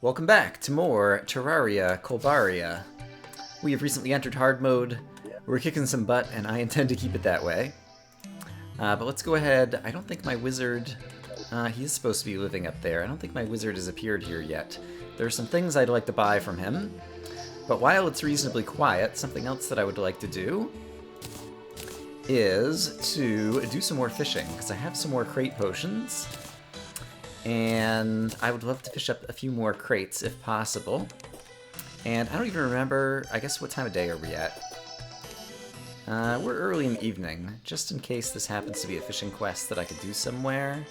Welcome back to more Terraria Colbaria. We have recently entered hard mode, we're kicking some butt, and I intend to keep it that way. But let's go ahead. I don't think my wizard, he is supposed to be living up there. I don't think my wizard has appeared here yet. There are some things I'd like to buy from him, but while it's reasonably quiet, something else that I would like to do is to do some more fishing, because I have some more crate potions. And I would love to fish up a few more crates if possible. And I don't even remember, I guess, what time of day are we at? We're early in the evening, just in case this happens to be a fishing quest that I could do somewhere.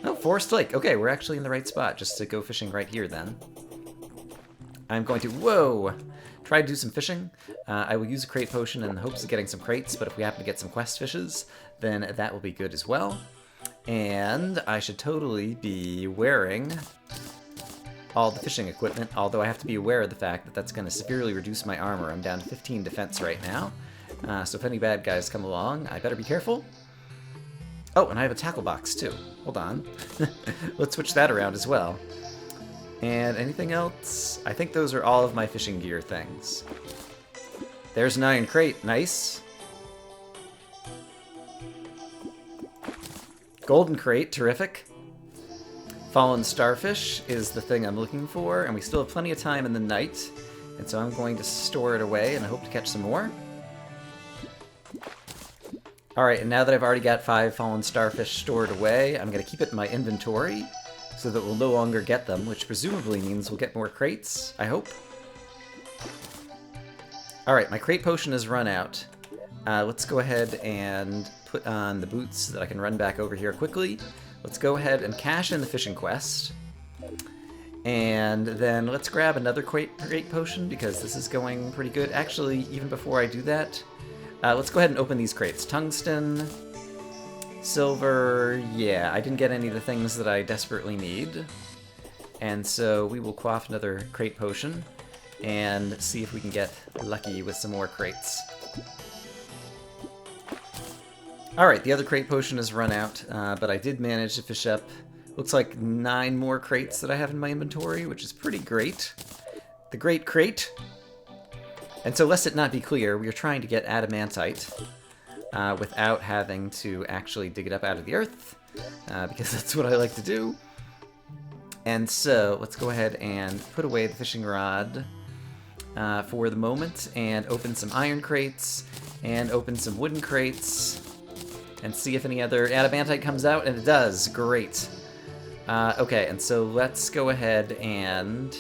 Oh, Forest Lake. Okay, we're actually in the right spot just to go fishing right here then. I'm going to, whoa, try to do some fishing. I will use a crate potion in the hopes of getting some crates, but if we happen to get some quest fishes, then that will be good as well. And I should totally be wearing all the fishing equipment, although I have to be aware of the fact that that's going to severely reduce my armor. I'm down to 15 defense right now, so if any bad guys come along, I better be careful. Oh, and I have a tackle box too. Hold on. Let's switch that around as well. And anything else? I think those are all of my fishing gear things. There's an iron crate. Nice. Golden crate, terrific. Fallen Starfish is the thing I'm looking for, and we still have plenty of time in the night, and so I'm going to store it away, and I hope to catch some more. Alright, and now that I've already got 5 Fallen Starfish stored away, I'm going to keep it in my inventory, so that we'll no longer get them, which presumably means we'll get more crates, I hope. Alright, my crate potion has run out. Let's go ahead and put on the boots so that I can run back over here quickly. Let's go ahead and cash in the fishing quest. And then let's grab another crate potion because this is going pretty good. Actually, even before I do that, let's go ahead and open these crates. Tungsten, silver, yeah, I didn't get any of the things that I desperately need. And so we will quaff another crate potion and see if we can get lucky with some more crates. Alright, the other crate potion has run out, but I did manage to fish up, looks like 9 more crates that I have in my inventory, which is pretty great. The Great Crate. And so, lest it not be clear, we are trying to get adamantite without having to actually dig it up out of the earth, because that's what I like to do. And so, let's go ahead and put away the fishing rod for the moment, and open some iron crates, and open some wooden crates, and see if any other adamantite comes out, and it does. Great. Okay, and so let's go ahead and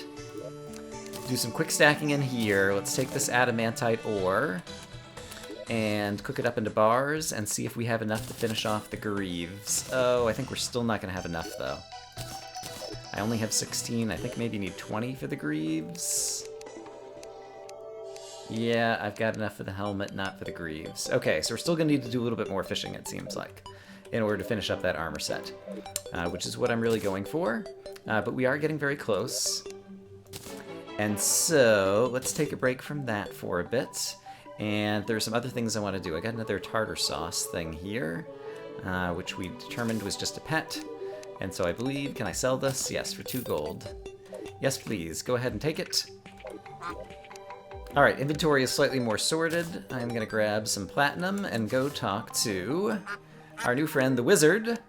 do some quick stacking in here. Let's take this adamantite ore and cook it up into bars and see if we have enough to finish off the greaves. Oh, I think we're still not going to have enough, though. I only have 16. I think maybe need 20 for the greaves. Yeah, I've got enough for the helmet, not for the greaves. Okay, so we're still going to need to do a little bit more fishing, it seems like, in order to finish up that armor set, which is what I'm really going for. But we are getting very close. And so, let's take a break from that for a bit. And there are some other things I want to do. I got another tartar sauce thing here, which we determined was just a pet. And so I believe, can I sell this? Yes, for 2 gold. Yes, please. Go ahead and take it. Alright, inventory is slightly more sorted. I'm going to grab some platinum and go talk to our new friend, the wizard,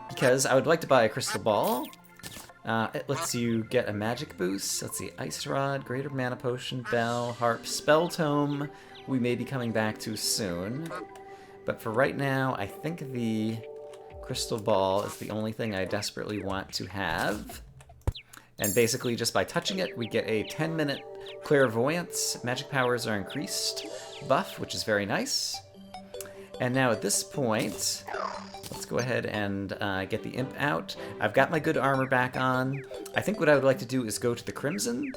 because I would like to buy a crystal ball. It lets you get a magic boost. Let's see, ice rod, greater mana potion, bell, harp, spell tome. We may be coming back to soon. But for right now, I think the crystal ball is the only thing I desperately want to have. And basically, just by touching it, we get a 10-minute clairvoyance, magic powers are increased buff, which is very nice. And now at this point, let's go ahead and get the imp out. I've got my good armor back on. I think what I would like to do is go to the Crimson,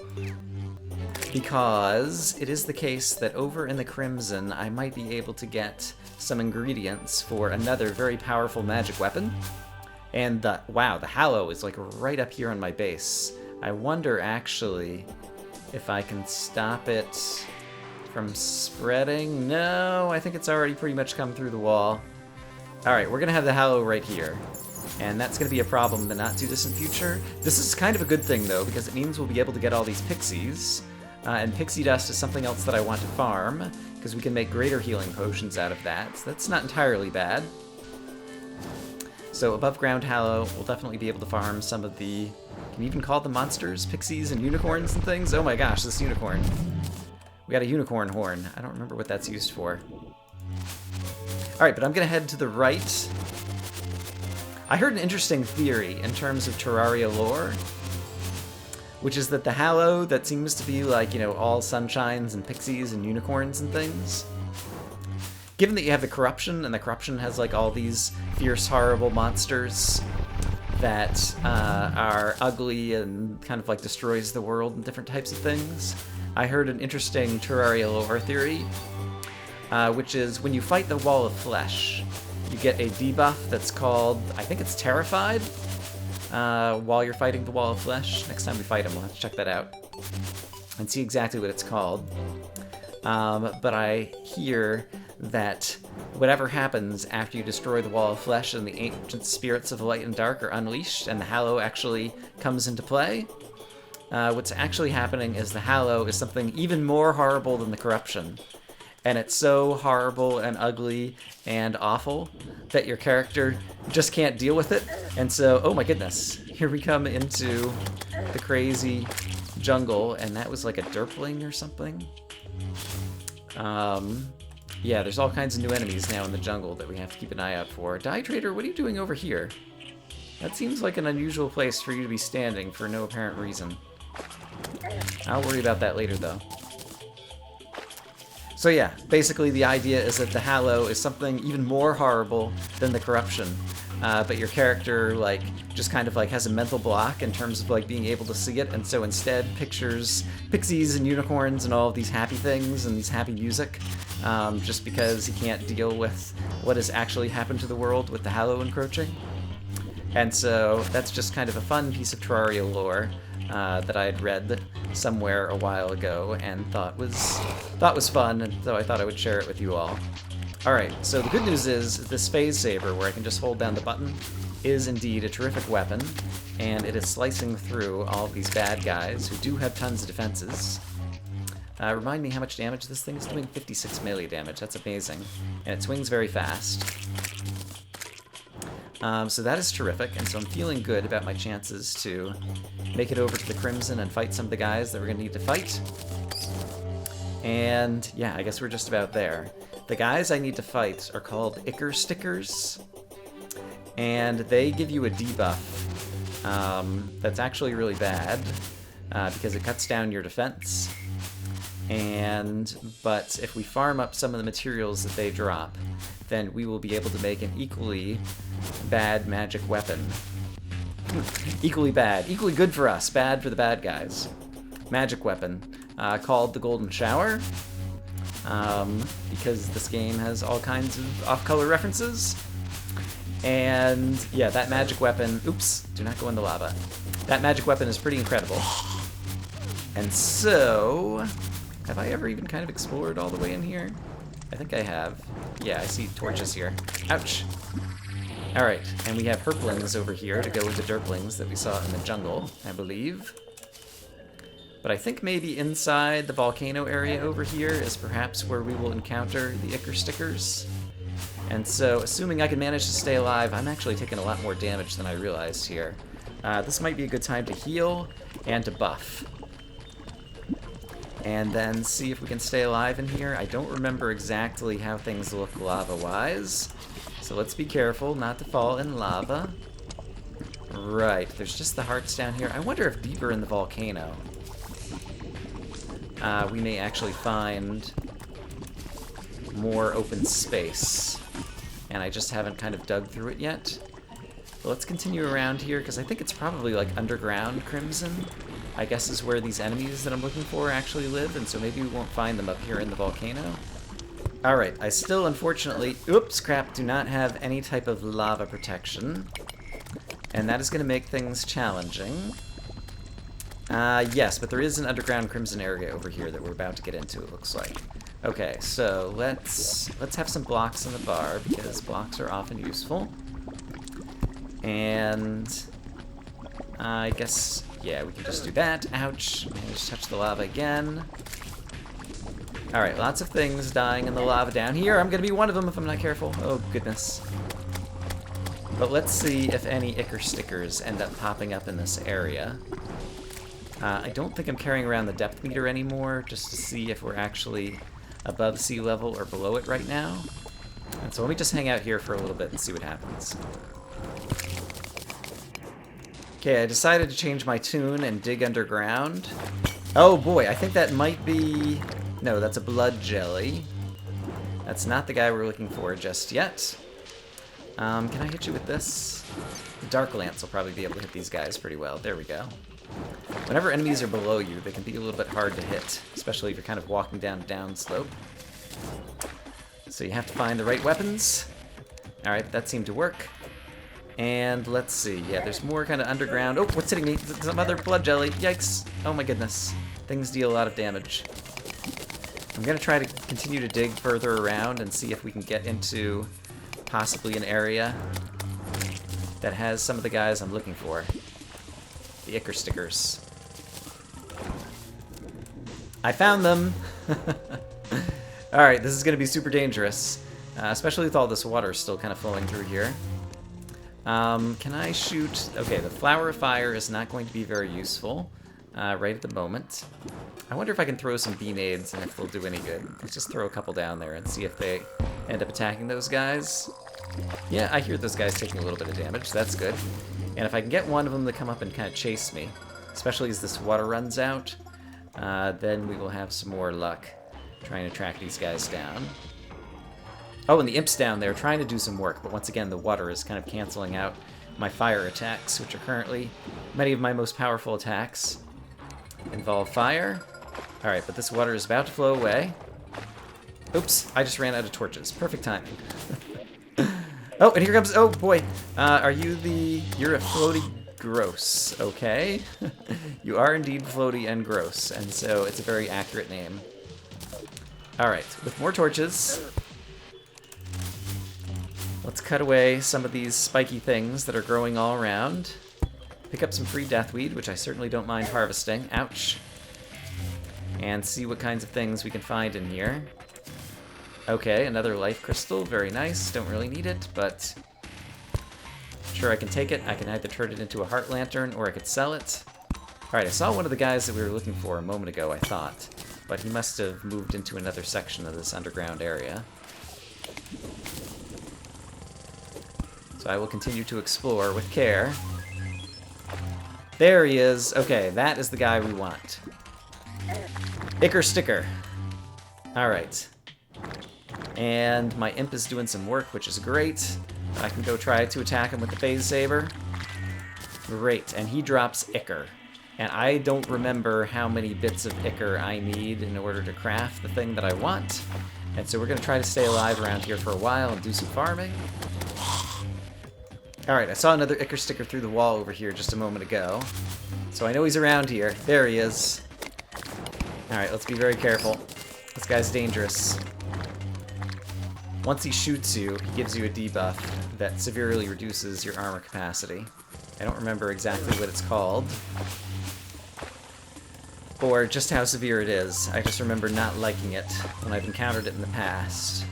because it is the case that over in the Crimson, I might be able to get some ingredients for another very powerful magic weapon. And wow, the Hallow is like right up here on my base. I wonder actually if I can stop it from spreading. No, I think it's already pretty much come through the wall. Alright, we're gonna have the Hallow right here. And that's going to be a problem in the not-too-distant future. This is kind of a good thing, though, because it means we'll be able to get all these pixies. And pixie dust is something else that I want to farm, because we can make greater healing potions out of that. So that's not entirely bad. So above ground hallow, we'll definitely be able to farm some of the... Can you even call them monsters? Pixies and unicorns and things? Oh my gosh, this unicorn. We got a unicorn horn. I don't remember what that's used for. Alright, but I'm going to head to the right. I heard an interesting theory in terms of Terraria lore, which is that the Hallow that seems to be like, you know, all sunshines and pixies and unicorns and things, given that you have the corruption, and the corruption has like all these fierce, horrible monsters that are ugly and kind of like destroys the world and different types of things, I heard an interesting Terraria lore theory, which is when you fight the Wall of Flesh, you get a debuff that's called, I think it's Terrified, while you're fighting the Wall of Flesh. Next time we fight him, we'll have to check that out and see exactly what it's called. But I hear that whatever happens after you destroy the Wall of Flesh and the ancient spirits of light and dark are unleashed and the Hallow actually comes into play, what's actually happening is the Hallow is something even more horrible than the corruption. And it's so horrible and ugly and awful that your character just can't deal with it. And so, oh my goodness, here we come into the crazy jungle, and that was like a derpling or something. Yeah, there's all kinds of new enemies now in the jungle that we have to keep an eye out for. Die Trader, what are you doing over here? That seems like an unusual place for you to be standing for no apparent reason. I'll worry about that later, though. So yeah, basically the idea is that the Hallow is something even more horrible than the corruption. But your character, like, just kind of, like, has a mental block in terms of, like, being able to see it, and so instead pictures pixies and unicorns and all of these happy things and these happy music, just because he can't deal with what has actually happened to the world with the Hallow encroaching. And so that's just kind of a fun piece of Terraria lore that I had read somewhere a while ago and thought was fun, and so I thought I would share it with you all. Alright, so the good news is this phase saber, where I can just hold down the button, is indeed a terrific weapon, and it is slicing through all of these bad guys who do have tons of defenses. Remind me how much damage this thing is doing? 56 melee damage, that's amazing. And it swings very fast. So that is terrific, and so I'm feeling good about my chances to make it over to the Crimson and fight some of the guys that we're going to need to fight. And yeah, I guess we're just about there. The guys I need to fight are called Ichor stickers, and they give you a debuff that's actually really bad because it cuts down your defense. But if we farm up some of the materials that they drop, then we will be able to make an equally bad magic weapon. Equally bad. Equally good for us, bad for the bad guys. Magic weapon called the Golden Shower, because this game has all kinds of off-color references. And yeah, that magic weapon... Oops, do not go in the lava. That magic weapon is pretty incredible. And so... Have I ever even kind of explored all the way in here? I think I have. Yeah, I see torches here. Ouch! Alright, and we have herplings over here to go with the derplings that we saw in the jungle, I believe. But I think maybe inside the volcano area over here is perhaps where we will encounter the Ichor stickers. And so, assuming I can manage to stay alive, I'm actually taking a lot more damage than I realized here. This might be a good time to heal and to buff. And then see if we can stay alive in here. I don't remember exactly how things look lava-wise, so let's be careful not to fall in lava. Right, there's just the hearts down here. I wonder if deeper in the volcano we may actually find more open space, and I just haven't kind of dug through it yet. But let's continue around here, because I think it's probably like underground Crimson, I guess, is where these enemies that I'm looking for actually live, and so maybe we won't find them up here in the volcano. Alright, I still, unfortunately, oops, crap, do not have any type of lava protection, and that is going to make things challenging. Yes, but there is an underground Crimson area over here that we're about to get into, it looks like. Okay, so let's have some blocks in the bar, because blocks are often useful. And I guess, yeah, we can just do that. Ouch. And just touch the lava again. Alright, lots of things dying in the lava down here. I'm going to be one of them if I'm not careful. Oh, goodness. But let's see if any Ichor stickers end up popping up in this area. I don't think I'm carrying around the depth meter anymore, just to see if we're actually above sea level or below it right now. And so let me just hang out here for a little bit and see what happens. Okay, I decided to change my tune and dig underground. Oh boy, I think that might be... No, that's a blood jelly. That's not the guy we're looking for just yet. Can I hit you with this? The Dark Lance will probably be able to hit these guys pretty well. There we go. Whenever enemies are below you, they can be a little bit hard to hit, especially if you're kind of walking down a downslope. So you have to find the right weapons. Alright, that seemed to work. And let's see. Yeah, there's more kind of underground. Oh, what's hitting me? Some other blood jelly. Yikes. Oh my goodness. Things deal a lot of damage. I'm going to try to continue to dig further around and see if we can get into possibly an area that has some of the guys I'm looking for. The Ichor stickers. I found them! Alright, this is going to be super dangerous. Especially with all this water still kind of flowing through here. Can I shoot... Okay, the Flower of Fire is not going to be very useful right at the moment. I wonder if I can throw some B-nades and if they'll do any good. Let's just throw a couple down there and see if they end up attacking those guys. Yeah, I hear those guys taking a little bit of damage. That's good. And if I can get one of them to come up and kind of chase me, especially as this water runs out, then we will have some more luck trying to track these guys down. Oh, and the imp's down there trying to do some work, but once again, the water is kind of canceling out my fire attacks, which are currently many of my most powerful attacks involve fire. Alright, but this water is about to flow away. Oops, I just ran out of torches. Perfect timing. Oh, and here comes... Oh, boy. Are you the... You're a floaty gross, okay? You are indeed floaty and gross, and so it's a very accurate name. Alright, with more torches, let's cut away some of these spiky things that are growing all around. Pick up some free deathweed, which I certainly don't mind harvesting. Ouch. And see what kinds of things we can find in here. Okay, another life crystal. Very nice. Don't really need it, but sure, I can take it. I can either turn it into a heart lantern or I could sell it. Alright, I saw one of the guys that we were looking for a moment ago, I thought. But he must have moved into another section of this underground area. So I will continue to explore with care. There he is. Okay, that is the guy we want. Ichor sticker. Alright. And my imp is doing some work, which is great. I can go try to attack him with the phase saber. Great, and he drops Ichor. And I don't remember how many bits of Ichor I need in order to craft the thing that I want. And so we're going to try to stay alive around here for a while and do some farming. Alright, I saw another Ichor sticker through the wall over here just a moment ago. So I know he's around here. There he is. Alright, let's be very careful. This guy's dangerous. Once he shoots you, he gives you a debuff that severely reduces your armor capacity. I don't remember exactly what it's called, or just how severe it is. I just remember not liking it when I've encountered it in the past.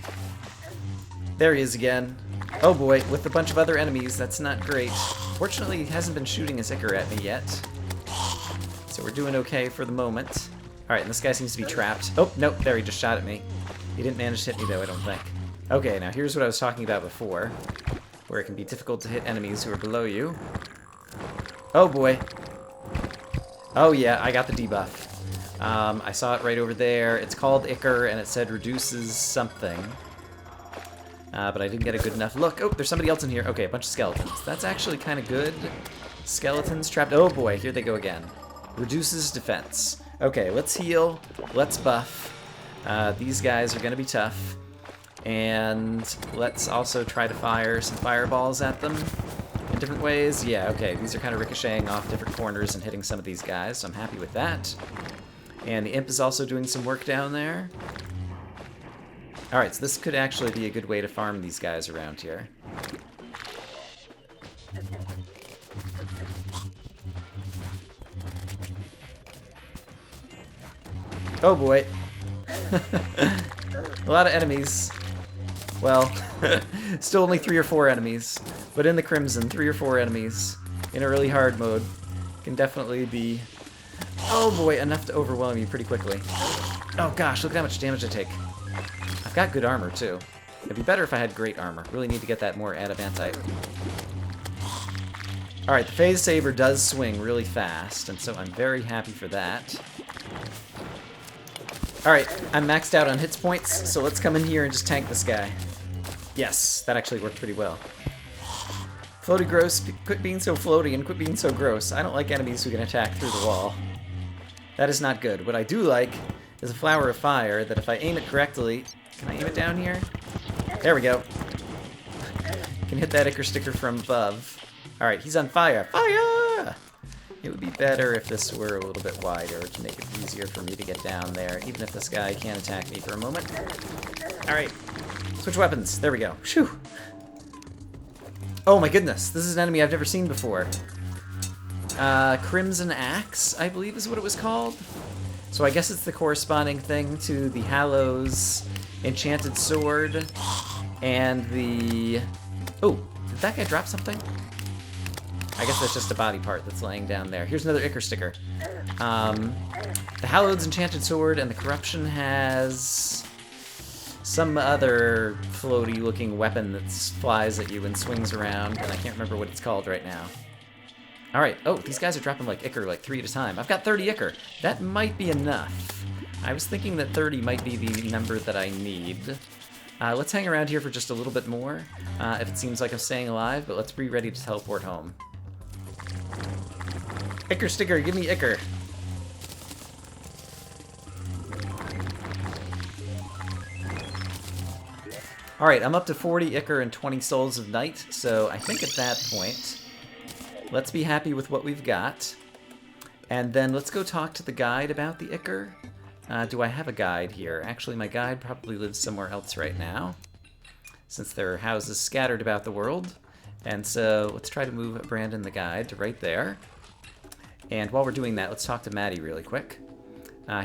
There he is again. Oh boy, with a bunch of other enemies, that's not great. Fortunately, he hasn't been shooting his Ichor at me yet, so we're doing okay for the moment. Alright, and this guy seems to be trapped. Oh, nope, there, he just shot at me. He didn't manage to hit me though, I don't think. Okay, now here's what I was talking about before, where it can be difficult to hit enemies who are below you. Oh boy. Oh yeah, I got the debuff. I saw it right over there. It's called Ichor, and it said reduces something. But I didn't get a good enough look. Oh, there's somebody else in here. Okay, a bunch of skeletons. That's actually kind of good. Skeletons trapped. Oh boy, here they go again. Reduces defense. Okay, let's heal. Let's buff. These guys are going to be tough. And let's also try to fire some fireballs at them in different ways. Yeah, okay, these are kind of ricocheting off different corners and hitting some of these guys, so I'm happy with that. And the imp is also doing some work down there. Alright, so this could actually be a good way to farm these guys around here. Oh boy. A lot of enemies. Well, still only 3 or 4 enemies. But in the Crimson, 3 or 4 enemies in early hard mode can definitely be, oh boy, enough to overwhelm you pretty quickly. Oh gosh, look at how much damage I take. I've got good armor too. It'd be better if I had great armor. Really need to get that more adamantite. Alright, the Phase Saber does swing really fast, and so I'm very happy for that. Alright, I'm maxed out on hits points, so let's come in here and just tank this guy. Yes, that actually worked pretty well. Floaty gross, quit being so floaty and quit being so gross. I don't like enemies who can attack through the wall. That is not good. What I do like is a Flower of Fire that if I aim it correctly... Can I aim it down here? There we go. Can hit that Ichor sticker from above. Alright, he's on fire. Fire! It would be better if this were a little bit wider to make it easier for me to get down there, even if this guy can't attack me for a moment. Alright, switch weapons. There we go. Phew. Oh my goodness, this is an enemy I've never seen before. Crimson Axe, I believe is what it was called. So I guess it's the corresponding thing to the Hallows Enchanted Sword and the... Oh, did that guy drop something? I guess that's just a body part that's laying down there. Here's another Ichor sticker. The Hallowed's Enchanted Sword and the Corruption has some other floaty-looking weapon that flies at you and swings around, and I can't remember what it's called right now. Alright, oh, these guys are dropping like Ichor like 3 at a time. I've got 30 Ichor. That might be enough. I was thinking that 30 might be the number that I need. Let's hang around here for just a little bit more, if it seems like I'm staying alive, but let's be ready to teleport home. Ichor sticker, give me Ichor. Alright, I'm up to 40 Ichor and 20 Souls of Night, so I think at that point, let's be happy with what we've got. And then let's go talk to the guide about the Ichor. Do I have a guide here? Actually, my guide probably lives somewhere else right now, since there are houses scattered about the world. And so let's try to move Brandon the guide to right there. And while we're doing that, let's talk to Maddie really quick.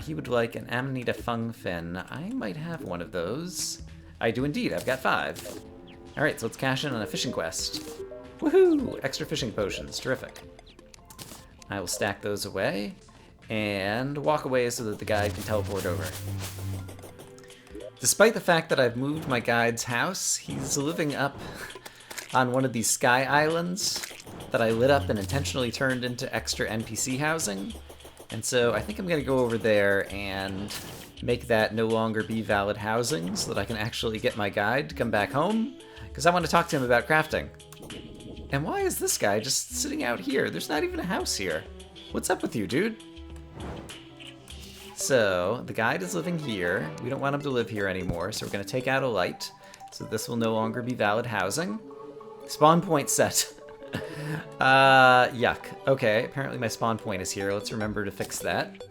He would like an Amanita Fung Fin. I might have one of those. I do indeed, I've got 5. Alright, so let's cash in on a fishing quest. Woohoo! Extra fishing potions, terrific. I will stack those away and walk away so that the guide can teleport over. Despite the fact that I've moved my guide's house, he's living up on one of these sky islands that I lit up and intentionally turned into extra NPC housing. And so I think I'm going to go over there and make that no longer be valid housing so that I can actually get my guide to come back home, because I want to talk to him about crafting. And why is this guy just sitting out here? There's not even a house here. What's up with you, dude? So, the guide is living here. We don't want him to live here anymore, so we're going to take out a light. So this will no longer be valid housing. Spawn point set. Yuck. Okay, apparently my spawn point is here. Let's remember to fix that.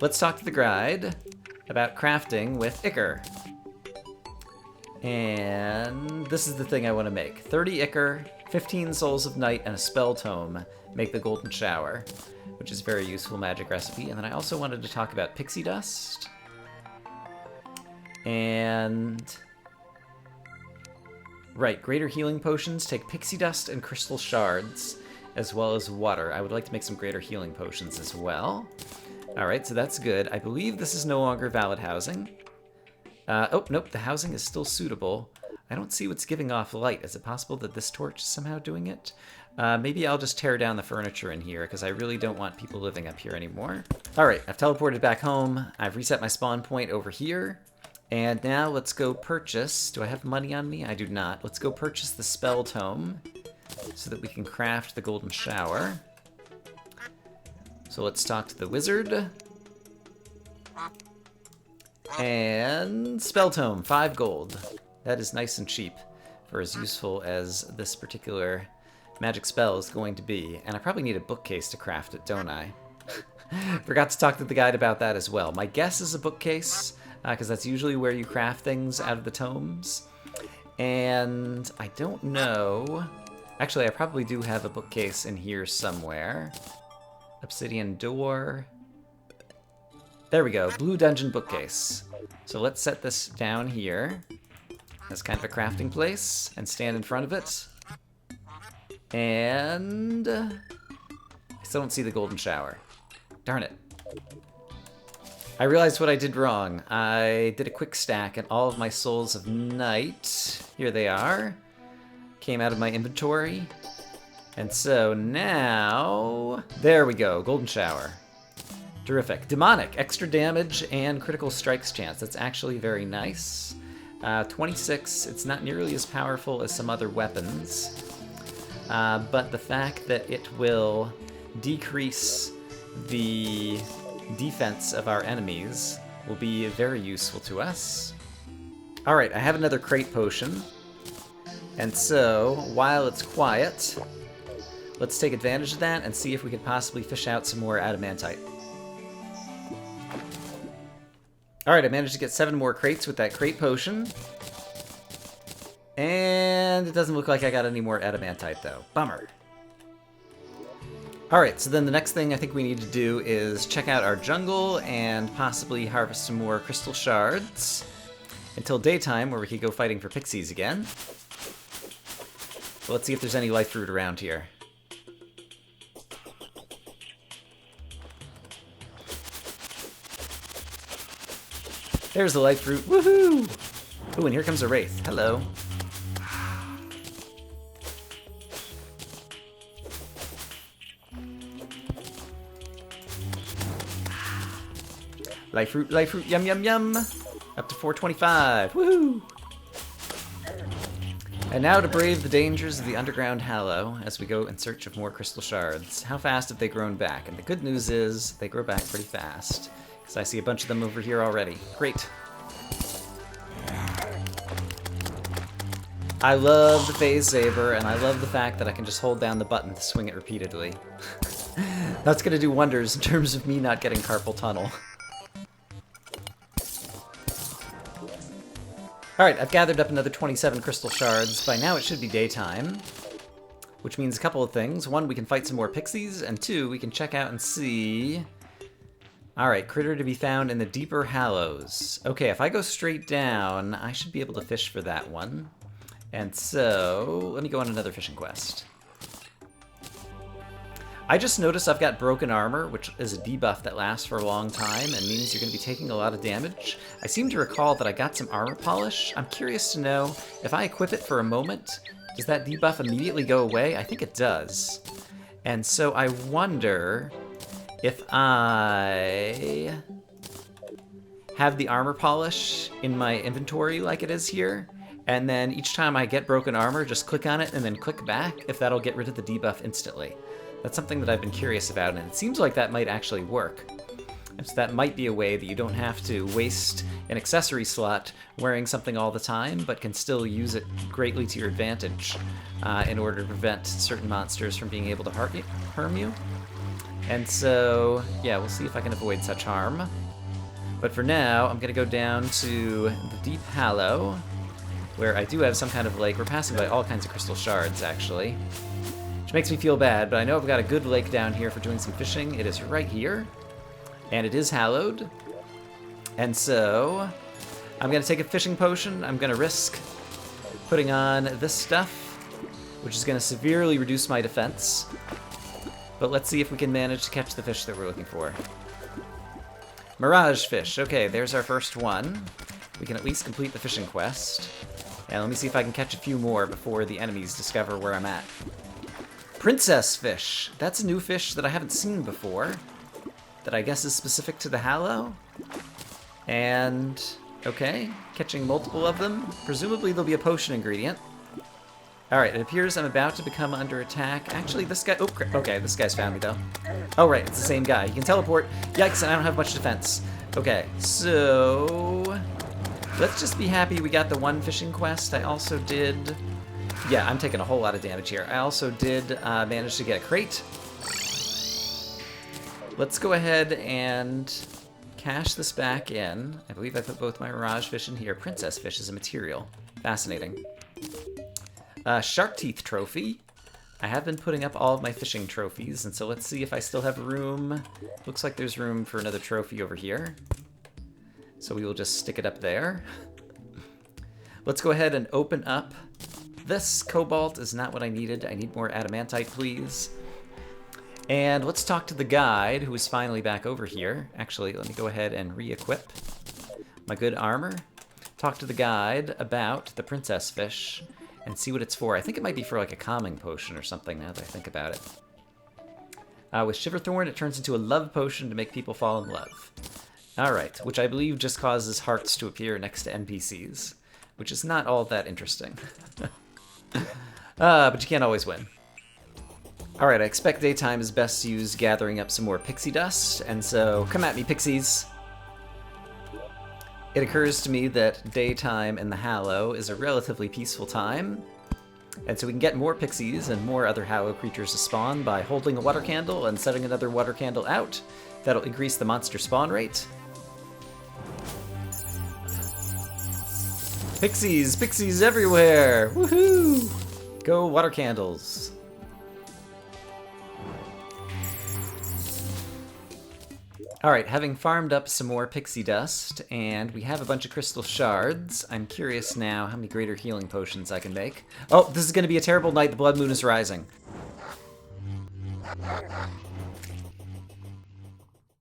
Let's talk to the guide about crafting with Ichor. And this is the thing I want to make. 30 Ichor, 15 Souls of Night, and a Spell Tome make the Golden Shower, which is a very useful magic recipe. And then I also wanted to talk about Pixie Dust. And... right, Greater Healing Potions take Pixie Dust and Crystal Shards, as well as water. I would like to make some Greater Healing Potions as well. Alright, so that's good. I believe this is no longer valid housing. Oh, nope, the housing is still suitable. I don't see what's giving off light. Is it possible that this torch is somehow doing it? Maybe I'll just tear down the furniture in here, because I really don't want people living up here anymore. Alright, I've teleported back home. I've reset my spawn point over here. And now let's go purchase... do I have money on me? I do not. Let's go purchase the Spell Tome so that we can craft the Golden Shower. So let's talk to the wizard. And Spell Tome, 5 gold. That is nice and cheap for as useful as this particular magic spell is going to be. And I probably need a bookcase to craft it, don't I? Forgot to talk to the guide about that as well. My guess is a bookcase, because that's usually where you craft things out of the tomes. And I don't know... actually, I probably do have a bookcase in here somewhere. Obsidian door. There we go, blue dungeon bookcase. So let's set this down here as kind of a crafting place and stand in front of it. And I still don't see the golden shower. Darn it. I realized what I did wrong. I did a quick stack and all of my souls of night, here they are, came out of my inventory. And so now, there we go, golden shower. Terrific. Demonic, extra damage and critical strikes chance. That's actually very nice. 26, it's not nearly as powerful as some other weapons. But the fact that it will decrease the defense of our enemies will be very useful to us. Alright, I have another crate potion. And so, while it's quiet, let's take advantage of that and see if we could possibly fish out some more adamantite. Alright, I managed to get 7 more crates with that crate potion. And it doesn't look like I got any more adamantite, though. Bummer. Alright, so then the next thing I think we need to do is check out our jungle and possibly harvest some more crystal shards until daytime, where we could go fighting for pixies again. So let's see if there's any life fruit around here. There's the life fruit. Woohoo! Ooh, and here comes a wraith. Hello. Life fruit, yum, yum, yum. Up to 425. Woohoo! And now to brave the dangers of the underground hallow as we go in search of more crystal shards. How fast have they grown back? And the good news is they grow back pretty fast, because I see a bunch of them over here already. Great. I love the phase saber, and I love the fact that I can just hold down the button to swing it repeatedly. That's going to do wonders in terms of me not getting carpal tunnel. Alright, I've gathered up another 27 crystal shards. By now it should be daytime, which means a couple of things. One, we can fight some more pixies, and two, we can check out and see... Alright, critter to be found in the deeper hallows. Okay, if I go straight down, I should be able to fish for that one. And so, let me go on another fishing quest. I just noticed I've got broken armor, which is a debuff that lasts for a long time and means you're going to be taking a lot of damage. I seem to recall that I got some armor polish. I'm curious to know, if I equip it for a moment, does that debuff immediately go away? I think it does. And so I wonder if I have the armor polish in my inventory like it is here, and then each time I get broken armor, just click on it and then click back, if that'll get rid of the debuff instantly. That's something that I've been curious about, and it seems like that might actually work. And so that might be a way that you don't have to waste an accessory slot wearing something all the time, but can still use it greatly to your advantage in order to prevent certain monsters from being able to harm you. And so, yeah, we'll see if I can avoid such harm. But for now, I'm going to go down to the Deep Hallow, where I do have some kind of lake. We're passing by all kinds of crystal shards, actually, which makes me feel bad, but I know I've got a good lake down here for doing some fishing. It is right here, and it is hallowed. And so, I'm going to take a fishing potion. I'm going to risk putting on this stuff, which is going to severely reduce my defense. But let's see if we can manage to catch the fish that we're looking for. Mirage fish. Okay, there's our first one. We can at least complete the fishing quest. And let me see if I can catch a few more before the enemies discover where I'm at. Princess fish. That's a new fish that I haven't seen before, that I guess is specific to the Hallow. And, okay, catching multiple of them. Presumably there'll be a potion ingredient. Alright, it appears I'm about to become under attack. Actually, this guy... Oh, okay, this guy's found me, though. Oh, right, it's the same guy. He can teleport. Yikes, and I don't have much defense. Okay, so... let's just be happy we got the one fishing quest. I also did... yeah, I'm taking a whole lot of damage here. I also did manage to get a crate. Let's go ahead and cash this back in. I believe I put both my Mirage fish in here. Princess fish is a material. Fascinating. Shark teeth trophy. I have been putting up all of my fishing trophies, and so let's see if I still have room. Looks like there's room for another trophy over here. So we will just stick it up there. Let's go ahead and open up. This cobalt is not what I needed. I need more adamantite, please. And let's talk to the guide, who is finally back over here. Actually, let me go ahead and re-equip my good armor. Talk to the guide about the princess fish and see what it's for. I think it might be for like a calming potion or something now that I think about it. With Shiverthorn, it turns into a love potion to make people fall in love. Alright, which I believe just causes hearts to appear next to NPCs, which is not all that interesting. But you can't always win. Alright, I expect daytime is best used gathering up some more pixie dust, and so come at me, pixies! It occurs to me that daytime in the Hallow is a relatively peaceful time, and so we can get more pixies and more other Hallow creatures to spawn by holding a water candle and setting another water candle out. That'll increase the monster spawn rate. Pixies! Pixies everywhere! Woohoo! Go water candles! Alright, having farmed up some more pixie dust, and we have a bunch of crystal shards, I'm curious now how many greater healing potions I can make. Oh, this is going to be a terrible night. The blood moon is rising.